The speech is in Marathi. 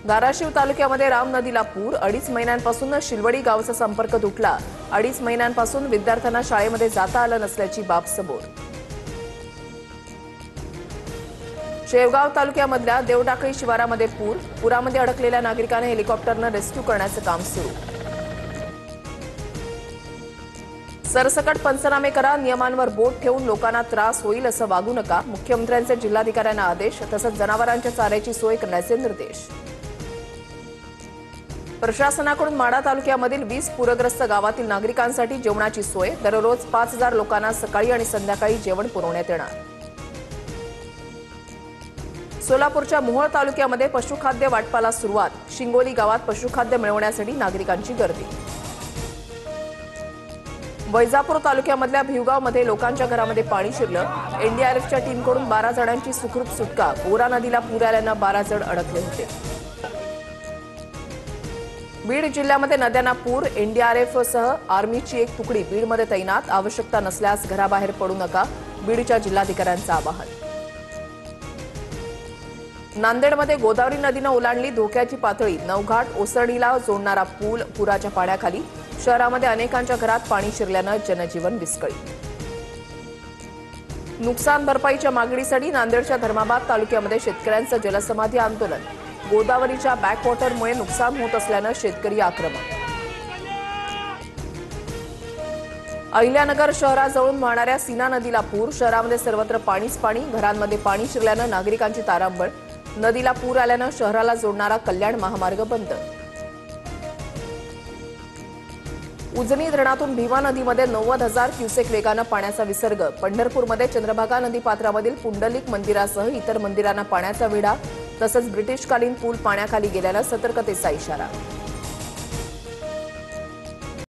धाराशिव तालुक्यामध्ये राम नदीला पूर, 2.5 महिन्यांपासून शिलवडी गावाचा संपर्क तुटला. 2.5 महिन्यांपासून विद्यार्थ्यांना शाळेमध्ये जाता आलं नसल्याची बाब समोर. शेवगाव तालुक्यामधल्या देवटाकळी शिवारामध्ये पुरामध्ये अडकलेल्या नागरिकांना हेलिकॉप्टरनं रेस्क्यू करण्याचं काम सुरू. सरसकट पंचनामे करा, नियमांवर बोट ठेवून लोकांना त्रास होईल असं वागू नका. मुख्यमंत्र्यांचे जिल्हाधिकाऱ्यांना आदेश. तसंच जनावरांच्या चाऱ्याची सोय करण्याचे निर्देश. प्रशासनाकडून माढा तालुक्यामधील 20 पूरग्रस्त गावातील नागरिकांसाठी जेवणाची सोय. दररोज 5,000 लोकांना सकाळी आणि संध्याकाळी जेवण पुरवण्यात येणार. सोलापूरच्या मोहोळ तालुक्यामध्ये पशुखाद्य वाटपाला सुरुवात. शिंगोली गावात पशुखाद्य मिळवण्यासाठी नागरिकांची गर्दी. वैजापूर तालुक्यामधल्या भिवगावमध्ये लोकांच्या घरामध्ये पाणी शिरलं. एनडीआरएफच्या टीमकडून 12 जणांची सुखरूप सुटका. बोरा नदीला पूर आल्यानं 12 जण अडकले होते. बीड जिल्ह्यामध्ये नद्यांना पूर. एनडीआरएफसह आर्मीची एक तुकडी बीडमध्ये तैनात. आवश्यकता नसल्यास घराबाहेर पडू नका. बीडच्या जिल्हाधिकाऱ्यांचं आवाहन. नांदेडमध्ये गोदावरी नदीनं ओलांडली धोक्याची पातळी. नवघाट ओसरडीला जोडणारा पूल पुराच्या पाण्याखाली. शहरामध्ये अनेकांच्या घरात पाणी शिरल्यानं जनजीवन विस्कळीत. नुकसान भरपाईच्या मागणीसाठी नांदेडच्या धर्माबाद तालुक्यामध्ये शेतकऱ्यांचं जलसमाधी आंदोलन. गोदावरीच्या बॅकवॉटरमुळे नुकसान होत असल्यानं शेतकरी आक्रमक. अहिल्यानगर शहराजवळून वाहणाऱ्या सीना नदीला पूर. शहरामध्ये सर्वत्र पाणीच पाणी. घरांमध्ये पाणी शिरल्यानं नागरिकांची तारांबळ. नदीला पूर आल्यानं शहराला जोडणारा कल्याण महामार्ग बंद. उजनी धरणातून भीमा नदीमध्ये 90,000 क्युसेक वेगानं पाण्याचा विसर्ग. पंढरपूरमध्ये चंद्रभागा नदीपात्रामधील पुंडलिक मंदिरासह इतर मंदिरांना पाण्याचा वेढा. तसंच ब्रिटिशकालीन पूल पाण्याखाली गेल्यानं सतर्कतेचा इशारा.